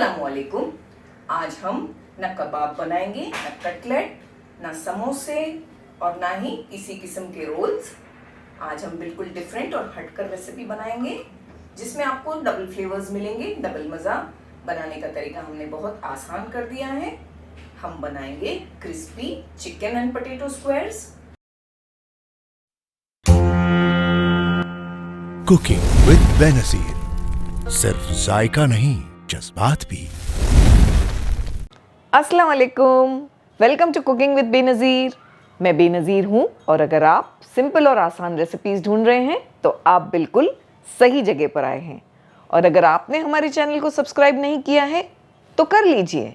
अस्सलामुअलैकुम। आज हम न कबाब बनाएंगे, न कटलेट, न समोसे और ना ही किसी किस्म के रोल्स। आज हम बिल्कुल डिफरेंट और हटकर रेसिपी बनाएंगे जिसमें आपको डबल फ्लेवर्स मिलेंगे, डबल मज़ा। बनाने का तरीका हमने बहुत आसान कर दिया है। हम बनाएंगे crispy chicken and potato squares. Cooking with Benazir, सिर्फ जायका नहीं जज्बात भी। अस्सलाम वालेकुम, welcome to cooking with Benazir. मैं बेनज़ीर हूँ और अगर आप सिंपल और आसान रेसिपीज़ ढूंढ रहे हैं तो आप बिल्कुल सही जगह पर आए हैं। और अगर आपने हमारे चैनल को सब्सक्राइब नहीं किया है तो कर लीजिए,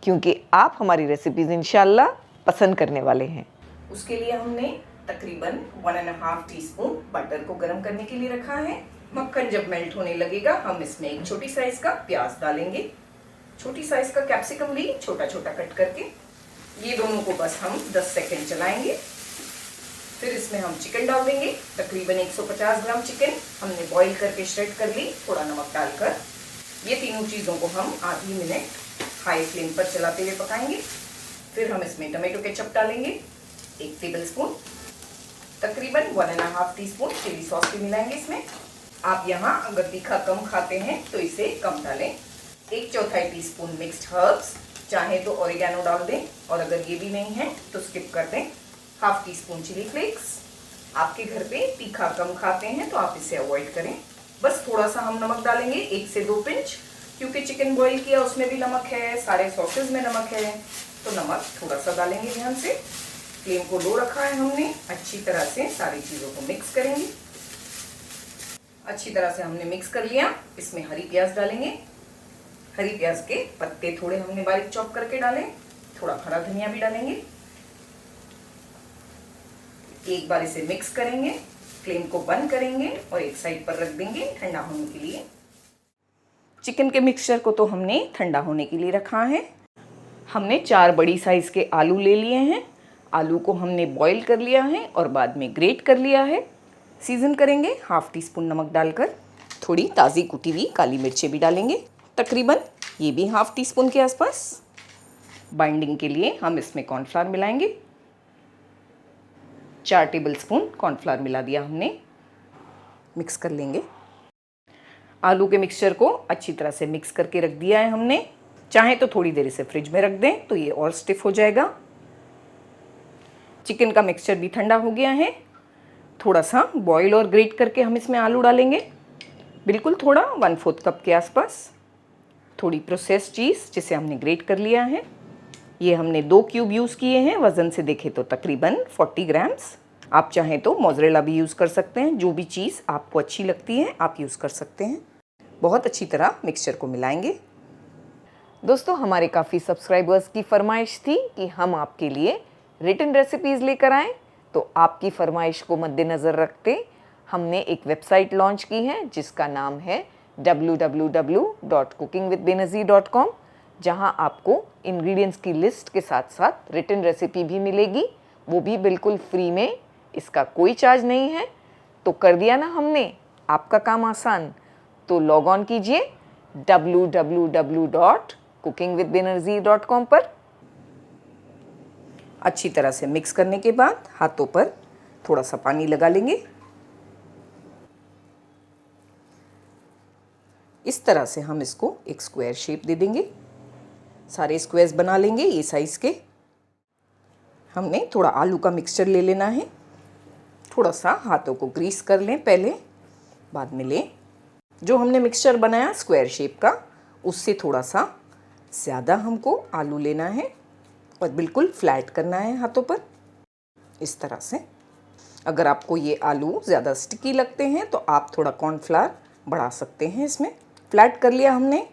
क्योंकि आप हमारी रेसिपीज़ इंशाल्लाह पसंद करने वाले हैं। उसके लिए हमने तकरीबन 1.5 टीस्पून बटर को गर्म करने के लिए रखा है। मक्खन जब मेल्ट होने लगेगा हम इसमें एक छोटी साइज का प्याज डालेंगे, छोटी साइज का कैप्सिकम भी छोटा छोटा कट करके। ये दोनों को बस हम 10 सेकंड चलाएंगे। फिर इसमें हम चिकन डाल देंगे। तकरीबन 150 ग्राम चिकन हमने बॉईल करके श्रेड कर ली, थोड़ा नमक डालकर। ये तीनों चीज़ों को हम आधी मिनट हाई फ्लेम पर चलाते हुए पकाएंगे। फिर हम इसमें टमाटो केचप डालेंगे 1 टेबल स्पून। तकरीबन 1.5 टीस्पून चिली सॉस भी मिलाएंगे इसमें। आप यहाँ अगर तीखा कम खाते हैं तो इसे कम डालें। 1/4 टीस्पून मिक्स्ड हर्ब्स, चाहे तो ऑरिगेनो डाल दें और अगर ये भी नहीं है तो स्किप कर दें। 1/2 टीस्पून चिली फ्लेक्स। आपके घर पे तीखा कम खाते हैं तो आप इसे अवॉइड करें। बस थोड़ा सा हम नमक डालेंगे, 1 से 2 पिंच, क्योंकि चिकन बॉईल किया उसमें भी नमक है, सारे सॉसेज में नमक है, तो नमक थोड़ा सा डालेंगे ध्यान से। फ्लेम को लो रखा है हमने। अच्छी तरह से सारी चीज़ों को मिक्स करेंगे। अच्छी तरह से हमने मिक्स कर लिया। इसमें हरी प्याज डालेंगे। हरी प्याज के पत्ते थोड़े हमने बारीक चॉप करके डाले, थोड़ा हरा धनिया भी डालेंगे। एक बार इसे मिक्स करेंगे, फ्लेम को बंद करेंगे और एक साइड पर रख देंगे ठंडा होने के लिए। चिकन के मिक्सचर को तो हमने ठंडा होने के लिए रखा है। हमने 4 बड़ी साइज के आलू ले लिए हैं। आलू को हमने बॉईल कर लिया है और बाद में ग्रेट कर लिया है। सीजन करेंगे 1/2 टीस्पून नमक डालकर। थोड़ी ताज़ी कुटी हुई काली मिर्चें भी डालेंगे, तकरीबन ये भी 1/2 टीस्पून के आसपास। बाइंडिंग के लिए हम इसमें कॉर्नफ्लावर मिलाएंगे। 4 टेबल स्पून कॉर्नफ्लावर मिला दिया हमने। मिक्स कर लेंगे। आलू के मिक्सचर को अच्छी तरह से मिक्स करके रख दिया है हमने। चाहे तो थोड़ी देर इसे फ्रिज में रख दें तो ये और स्टिफ हो जाएगा। चिकन का मिक्सचर भी ठंडा हो गया है। थोड़ा सा बॉईल और ग्रेट करके हम इसमें आलू डालेंगे, बिल्कुल थोड़ा 1/4 कप के आसपास। थोड़ी प्रोसेस्ड चीज़ जिसे हमने ग्रेट कर लिया है। ये हमने 2 क्यूब यूज़ किए हैं। वज़न से देखें तो तकरीबन 40 ग्राम्स। आप चाहें तो मोज़रेला भी यूज़ कर सकते हैं। जो भी चीज़ आपको अच्छी लगती है आप यूज़ कर सकते हैं। बहुत अच्छी तरह मिक्सचर को मिलाएंगे। दोस्तों, हमारे काफ़ी सब्सक्राइबर्स की फरमाइश थी कि हम आपके लिए रिटन रेसिपीज़ लेकर आएँ, तो आपकी फरमाइश को मद्देनज़र रखते हमने एक वेबसाइट लॉन्च की है जिसका नाम है www.cookingwithbenazir.com, जहां आपको इंग्रेडिएंट्स की लिस्ट के साथ साथ रिटन रेसिपी भी मिलेगी, वो भी बिल्कुल फ्री में। इसका कोई चार्ज नहीं है। तो कर दिया ना हमने आपका काम आसान। तो लॉग ऑन कीजिए www.cookingwithbenazir.com पर। अच्छी तरह से मिक्स करने के बाद हाथों पर थोड़ा सा पानी लगा लेंगे। इस तरह से हम इसको एक स्क्वायर शेप दे देंगे। सारे स्क्वायर्स बना लेंगे ये साइज के। हमने थोड़ा आलू का मिक्सचर ले लेना है। थोड़ा सा हाथों को ग्रीस कर लें पहले, बाद में लें। जो हमने मिक्सचर बनाया स्क्वायर शेप का, उससे थोड़ा सा ज़्यादा हमको आलू लेना है और बिल्कुल फ्लैट करना है हाथों पर, इस तरह से। अगर आपको ये आलू ज़्यादा स्टिकी लगते हैं तो आप थोड़ा कॉर्नफ्लावर बढ़ा सकते हैं इसमें। फ्लैट कर लिया हमने।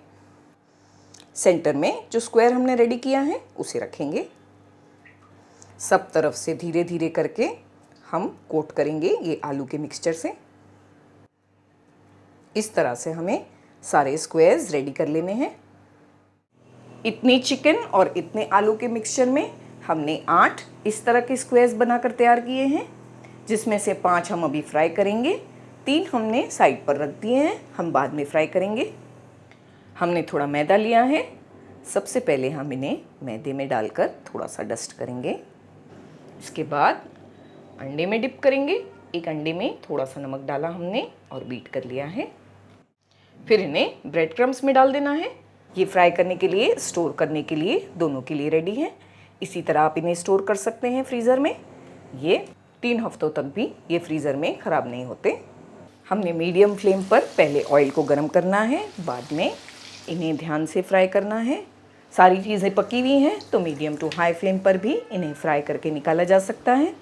सेंटर में जो स्क्वायर हमने रेडी किया है उसे रखेंगे। सब तरफ से धीरे धीरे करके हम कोट करेंगे ये आलू के मिक्सचर से। इस तरह से हमें सारे स्क्वायर्स रेडी कर लेने हैं। इतनी चिकन और इतने आलू के मिक्सचर में हमने 8 इस तरह के स्क्वायर्स बनाकर तैयार किए हैं, जिसमें से 5 हम अभी फ्राई करेंगे। 3 हमने साइड पर रख दिए हैं, हम बाद में फ्राई करेंगे। हमने थोड़ा मैदा लिया है। सबसे पहले हम इन्हें मैदे में डालकर थोड़ा सा डस्ट करेंगे। इसके बाद अंडे में डिप करेंगे। एक अंडे में थोड़ा सा नमक डाला हमने और बीट कर लिया है। फिर इन्हें ब्रेड क्रम्स में डाल देना है। ये फ्राई करने के लिए, स्टोर करने के लिए, दोनों के लिए रेडी है। इसी तरह आप इन्हें स्टोर कर सकते हैं फ्रीज़र में। ये 3 हफ्तों तक भी ये फ्रीज़र में ख़राब नहीं होते। हमने मीडियम फ्लेम पर पहले ऑयल को गर्म करना है, बाद में इन्हें ध्यान से फ्राई करना है। सारी चीज़ें पकी हुई हैं तो मीडियम टू हाई फ्लेम पर भी इन्हें फ्राई करके निकाला जा सकता है।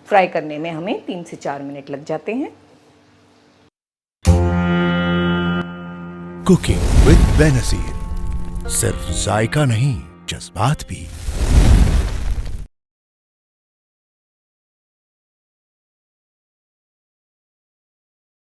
फ्राई करने में हमें 3 से 4 मिनट लग जाते हैं। कुकिंग विद बेनजीर, सिर्फ जायका नहीं, जज्बात भी।